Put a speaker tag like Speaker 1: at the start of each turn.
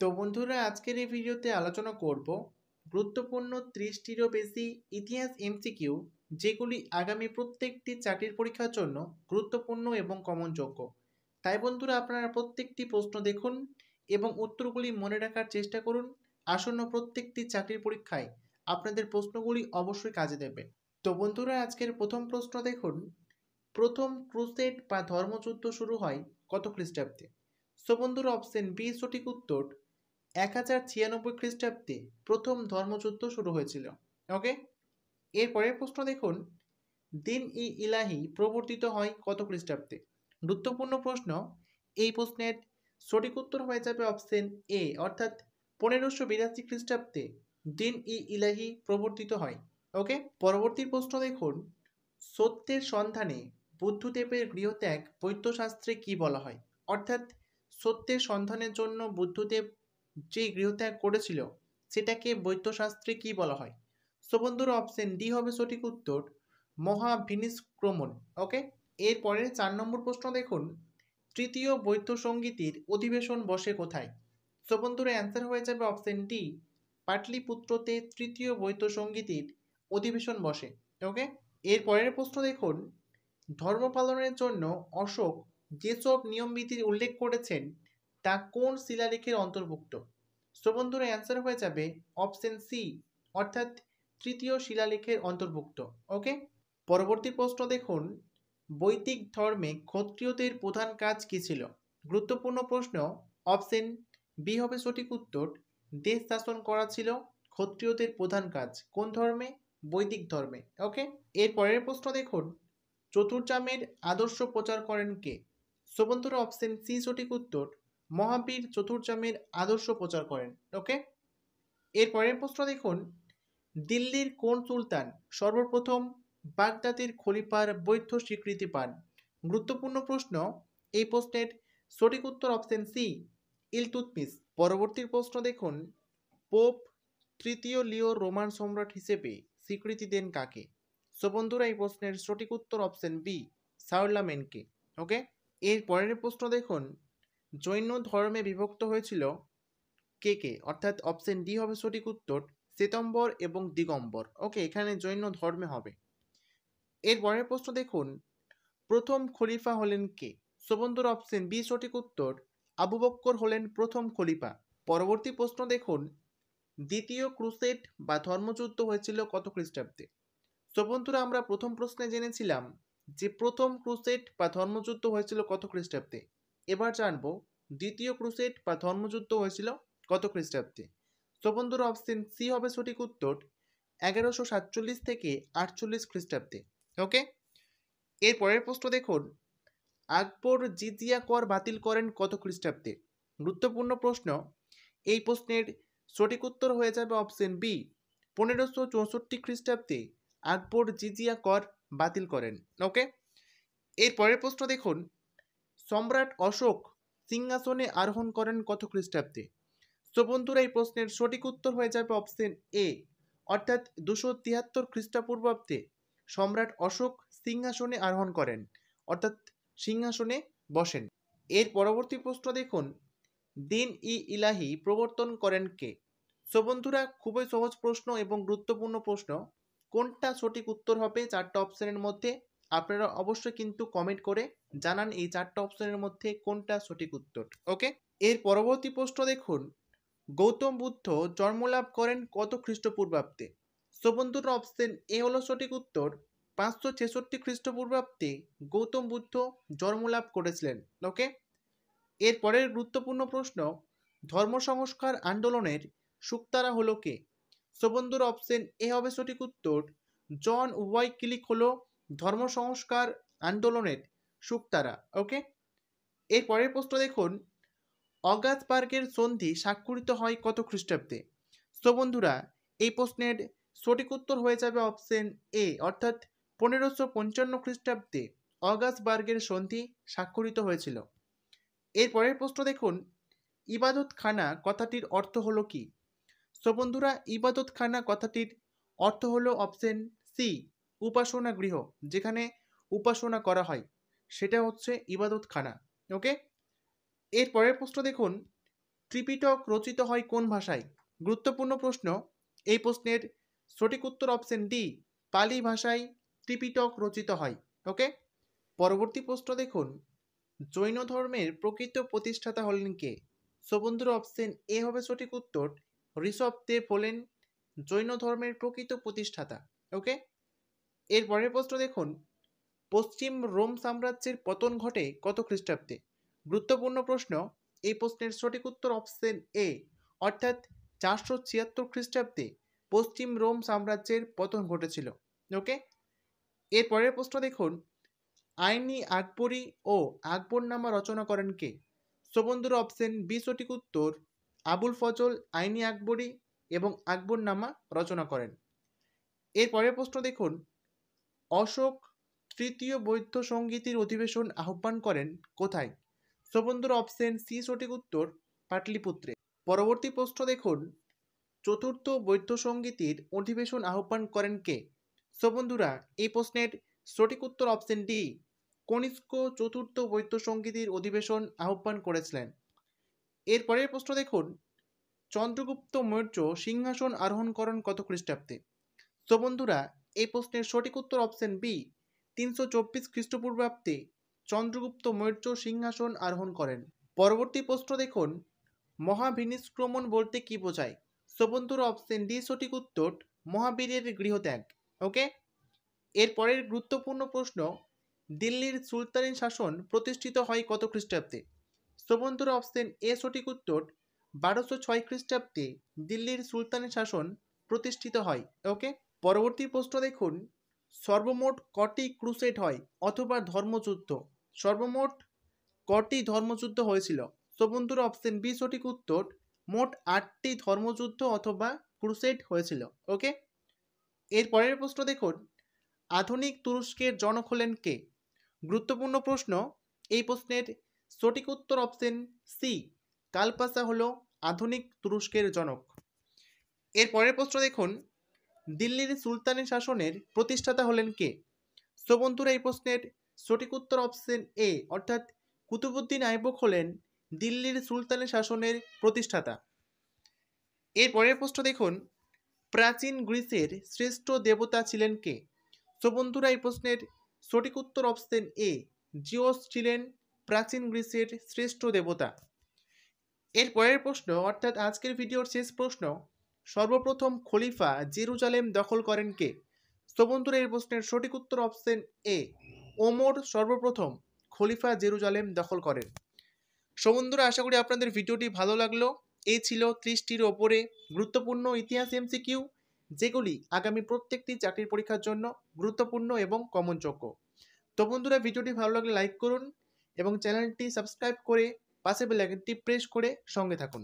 Speaker 1: তো বন্ধুরা, আজকের এই ভিডিওতে আলোচনা করব গুরুত্বপূর্ণ 30টিরও বেশি ইতিহাস এমসিকিউ, যেগুলি আগামী প্রত্যেকটি চাকরির পরীক্ষার জন্য গুরুত্বপূর্ণ এবং কমনযোগ্য। তাই বন্ধুরা, আপনারা প্রত্যেকটি প্রশ্ন দেখুন এবং উত্তরগুলি মনে রাখার চেষ্টা করুন। আসন্ন প্রত্যেকটি চাকরির পরীক্ষায় আপনাদের প্রশ্নগুলি অবশ্যই কাজে দেবে। তো বন্ধুরা, আজকের প্রথম প্রশ্ন দেখুন, প্রথম ক্রুসেড বা ধর্মযুদ্ধ শুরু হয় কত খ্রিস্টাব্দে? সো বন্ধুরা, অপশন বি সঠিক উত্তর। 1096 খ্রিস্টাব্দে প্রথম ধর্মযুদ্ধ শুরু হয়েছিল। ওকে, এরপরের প্রশ্ন দেখুন, দিন ই ইলাহি প্রবর্তিত হয় কত খ্রিস্টাব্দে? গুরুত্বপূর্ণ প্রশ্ন। এই প্রশ্নের সঠিক উত্তর হয়ে যাবে অপশন এ, অর্থাৎ 1582 খ্রিস্টাব্দে দিন ই ইলাহি প্রবর্তিত হয়। ওকে, পরবর্তী প্রশ্ন দেখুন, সত্যের সন্ধানে বুদ্ধদেবের গৃহত্যাগ বৌদ্ধশাস্ত্রে কি বলা হয়? অর্থাৎ সত্যের সন্ধানের জন্য বুদ্ধদেব যে গৃহত্যাগ করেছিল সেটাকে বৌদ্ধশাস্ত্রে কি বলা হয়? সো বন্ধুরা, অপশন ডি হবে সঠিক উত্তর, মহাভিনিষ্ক্রমণ। ওকে, এরপরে 4 নম্বর প্রশ্ন দেখুন, তৃতীয় বৌদ্ধ সঙ্গীতির অধিবেশন বসে কোথায়? সো বন্ধুরা, অ্যান্সার হয়ে যাবে অপশন ডি, পাটলিপুত্রতে তৃতীয় বৌদ্ধ সঙ্গীতির অধিবেশন বসে। ওকে, এরপরের প্রশ্ন দেখুন, ধর্ম পালনের জন্য অশোক যেসব নিয়মবিধির উল্লেখ করেছেন তা কোন শিলালেখের অন্তর্ভুক্ত? সো বন্ধুরা, অ্যান্সার হয়ে যাবে অপশন সি, অর্থাৎ তৃতীয় শিলালেখের অন্তর্ভুক্ত। ওকে, পরবর্তী প্রশ্ন দেখুন, বৈদিক ধর্মে ক্ষত্রিয়দের প্রধান কাজ কি ছিল? গুরুত্বপূর্ণ প্রশ্ন। অপশন বি হবে সঠিক উত্তর, দেশ শাসন করা ছিল ক্ষত্রিয়দের প্রধান কাজ। কোন ধর্মে? বৈদিক ধর্মে। ওকে, এর পরের প্রশ্ন দেখুন, চতুর্জামের আদর্শ প্রচার করেন কে? সো বন্ধুরা, অপশন সি সঠিক উত্তর, মহাবীর চতুর্জামের আদর্শ প্রচার করেন। ওকে, এর পরের প্রশ্ন দেখুন, দিল্লির কোন সুলতান সর্বপ্রথম বাগদাদের খলিফার বৈধ স্বীকৃতি পান? গুরুত্বপূর্ণ প্রশ্ন। এই প্রশ্নের সঠিক উত্তর অপশন সি, ইলতুৎমিশ। পরবর্তী প্রশ্ন দেখুন, পোপ তৃতীয় লিও রোমান সম্রাট হিসেবে স্বীকৃতি দেন কাকে? সো বন্ধুরা, এই প্রশ্নের সঠিক উত্তর অপশন বি, শার্লামেনকে। ওকে, এর পরের প্রশ্ন দেখুন, জৈন ধর্মে বিভক্ত হয়েছিল কে কে? অর্থাৎ অপশন ডি হবে সঠিক উত্তর, শ্বেতম্বর এবং দিগম্বর। ওকে, এখানে জৈন ধর্মে হবে। এর পরের প্রশ্ন দেখুন, প্রথম খলিফা হলেন কে? সো বন্ধুরা, অপশন বি সঠিক উত্তর, আবু বক্কর হলেন প্রথম খলিফা। পরবর্তী প্রশ্ন দেখুন, দ্বিতীয় ক্রুসেড বা ধর্মযুদ্ধ হয়েছিল কত খ্রিস্টাব্দে? সো বন্ধুরা, আমরা প্রথম প্রশ্নে জেনেছিলাম যে প্রথম ক্রুসেড বা ধর্মযুদ্ধ হয়েছিল কত খ্রিস্টাব্দে। এবার জানবো দ্বিতীয় ক্রুসেড বা ধর্মযুদ্ধ হয়েছিল কত খ্রিস্টাব্দে। সো বন্ধুরা, অপশন সি হবে সঠিক উত্তর, 1147 থেকে 48 খ্রিস্টাব্দে। ওকে, এর পরের প্রশ্ন দেখুন, আকবর জিজিয়া কর বাতিল করেন কত খ্রিস্টাব্দে? গুরুত্বপূর্ণ প্রশ্ন। এই প্রশ্নের সঠিক উত্তর হয়ে যাবে অপশন বি, 1564 খ্রিস্টাব্দে আকবর জিজিয়া কর বাতিল করেন। ওকে, এর পরের প্রশ্ন দেখুন, সম্রাট অশোক সিংহাসনে আরোহণ করেন কত খ্রিস্টাব্দে? সো বন্ধুরা, এই প্রশ্নের সঠিক উত্তর হয়ে যাবে অপশন এ, অর্থাৎ 273 খ্রিস্টপূর্বাব্দে সম্রাট অশোক সিংহাসনে আরোহণ করেন, অর্থাৎ সিংহাসনে বসেন। এর পরবর্তী প্রশ্ন দেখুন, দিন ই ইলাহি প্রবর্তন করেন কে? সো বন্ধুরা, খুবই সহজ প্রশ্ন এবং গুরুত্বপূর্ণ প্রশ্ন। কোনটা সঠিক উত্তর হবে 4টা অপশনের মধ্যে? আপনারা অবশ্যই কিন্তু কমেন্ট করে জানান এই 4টা অপশনের মধ্যে কোনটা সঠিক উত্তর। ওকে, এর পরবর্তী প্রশ্ন দেখুন, গৌতম বুদ্ধ জন্মলাভ করেন কত খ্রিস্টপূর্বাব্দে? সো বন্ধুরা, অপশন এ হলো সঠিক উত্তর, 566 খ্রিস্টপূর্বাব্দে গৌতম বুদ্ধ জন্মলাভ করেছিলেন। ওকে, এর পরের গুরুত্বপূর্ণ প্রশ্ন, ধর্ম সংস্কার আন্দোলনের শুকতারা হলো কে? সো বন্ধুরা, অপশন এ হবে সঠিক উত্তর, জন ওয়াইক্লিফ হলো ধর্ম সংস্কার আন্দোলনের শুকতারা। ওকে, এর পরের প্রশ্ন দেখুন, অগাসবার্গের সন্ধি স্বাক্ষরিত হয় কত খ্রিস্টাব্দে? সো বন্ধুরা, এই প্রশ্নের সঠিক উত্তর হয়ে যাবে অপশন এ, অর্থাৎ 1555 খ্রিস্টাব্দে অগাসবার্গের সন্ধি স্বাক্ষরিত হয়েছিল। এর পরের প্রশ্ন দেখুন, ইবাদতখানা কথাটির অর্থ হলো কি? সো বন্ধুরা, ইবাদতখানা কথাটির অর্থ হলো অপশন সি, উপাসনা গৃহ, যেখানে উপাসনা করা হয় সেটা হচ্ছে ইবাদতখানা। ওকে, এর পরের প্রশ্ন দেখুন, ত্রিপিটক রচিত হয় কোন ভাষায়? গুরুত্বপূর্ণ প্রশ্ন। এই প্রশ্নের সঠিক উত্তর অপশন ডি, পালি ভাষায় ত্রিপিটক রচিত হয়। ওকে, পরবর্তী প্রশ্ন দেখুন, জৈন ধর্মের প্রকৃত প্রতিষ্ঠাতা হলেন কে? সো বন্ধুরা অপশন এ হবে সঠিক উত্তর, ঋষভদেব হলেন জৈন ধর্মের প্রকৃত প্রতিষ্ঠাতা। ওকে, এর পরের প্রশ্ন দেখুন, পশ্চিম রোম সাম্রাজ্যের পতন ঘটে কত খ্রিস্টাব্দে? গুরুত্বপূর্ণ প্রশ্ন। এই প্রশ্নের সঠিক উত্তর অপশন এ, অর্থাৎ 476 খ্রিস্টাব্দে পশ্চিম রোম সাম্রাজ্যের পতন ঘটেছিল। ওকে, এর পরের প্রশ্ন দেখুন, আইনি আকবরী ও আকবরনামা রচনা করেন কে? সো বন্ধুরা অপশন বি সঠিক উত্তর, আবুল ফজল আইনি আকবরী এবং আকবরনামা রচনা করেন। এর পরের প্রশ্ন দেখুন, অশোক তৃতীয় বৌদ্ধ সঙ্গীতের অধিবেশন আহ্বান করেন কোথায়? সো বন্ধুরা অপশন সি সঠিক উত্তর, পাটলিপুত্রে। পরবর্তী প্রশ্ন দেখুন, চতুর্থ বৌদ্ধ সঙ্গীতের অধিবেশন আহ্বান করেন কে? সো বন্ধুরা এই প্রশ্নের সঠিক উত্তর অপশন ডি, কনিষ্ক চতুর্থ বৌদ্ধ সঙ্গীতের অধিবেশন আহ্বান করেছিলেন। এর পরের প্রশ্ন দেখুন, চন্দ্রগুপ্ত মৌর্য সিংহাসন আরোহণ করেন কত খ্রিস্টাব্দে? তো বন্ধুরা এই প্রশ্নের সঠিক উত্তর অপশন বি, 324 খ্রিস্টপূর্বাব্দে চন্দ্রগুপ্ত মৌর্য সিংহাসন আরোহণ করেন। পরবর্তী প্রশ্ন দেখুন, মহাবিনিষ্ক্রমণ বলতে কি বোঝায়? সো বন্ধুরা অপশন ডি সঠিক উত্তর, মহাবীরের গৃহত্যাগ। ওকে, এর পরের গুরুত্বপূর্ণ প্রশ্ন, দিল্লির সুলতানি শাসন প্রতিষ্ঠিত হয় কত খ্রিস্টাব্দে? সো বন্ধুরা অপশন এ সঠিক উত্তর, 1206 খ্রিস্টাব্দে দিল্লির সুলতানি শাসন প্রতিষ্ঠিত হয়। ওকে, পরবর্তী প্রশ্ন দেখুন, সর্বমোট কটি ক্রুসেড হয় অথবা ধর্মযুদ্ধ? সর্বমোট কটি ধর্মযুদ্ধ হয়েছিল? সো বন্ধুরা অপশন বি সঠিক উত্তর, মোট 8টি ধর্মযুদ্ধ অথবা ক্রুসেড হয়েছিল। ওকে, এর পরের প্রশ্ন দেখুন, আধুনিক তুরস্কের জনক হলেন কে? গুরুত্বপূর্ণ প্রশ্ন। এই প্রশ্নের সঠিক উত্তর অপশন সি, কালপাশা হলো আধুনিক তুরস্কের জনক। এর পরের প্রশ্ন দেখুন, দিল্লির সুলতানি শাসনের প্রতিষ্ঠাতা হলেন কে? সো বন্ধুরা এই প্রশ্নের সঠিক উত্তর অপশন এ, অর্থাৎ কুতুবউদ্দিন আইবক হলেন দিল্লির সুলতানি শাসনের প্রতিষ্ঠাতা। এর পরের প্রশ্ন দেখুন, প্রাচীন গ্রিসের শ্রেষ্ঠ দেবতা ছিলেন কে? সো বন্ধুরা এই প্রশ্নের সঠিক উত্তর অপশন এ, জিওস ছিলেন প্রাচীন গ্রিসের শ্রেষ্ঠ দেবতা। এর পরের প্রশ্ন, অর্থাৎ আজকের ভিডিওর শেষ প্রশ্ন, সর্বপ্রথম খলিফা জেরুজালেম দখল করেন কে? সো বন্ধুরা এই প্রশ্নের সঠিক উত্তর অপশন এ, ওমর সর্বপ্রথম খলিফা জেরুজালেম দখল করেন। সো বন্ধুরা আশা করি আপনাদের ভিডিওটি ভালো লাগলো। এই ছিল 30টির ওপরে গুরুত্বপূর্ণ ইতিহাস এমসিকিউ, যেগুলি আগামী প্রত্যেকটি চাকরির পরীক্ষার জন্য গুরুত্বপূর্ণ এবং কমনযোগ্য। তো বন্ধুরা ভিডিওটি ভালো লাগলে লাইক করুন এবং চ্যানেলটি সাবস্ক্রাইব করে পাশে বেল আইকনটি প্রেস করে সঙ্গে থাকুন।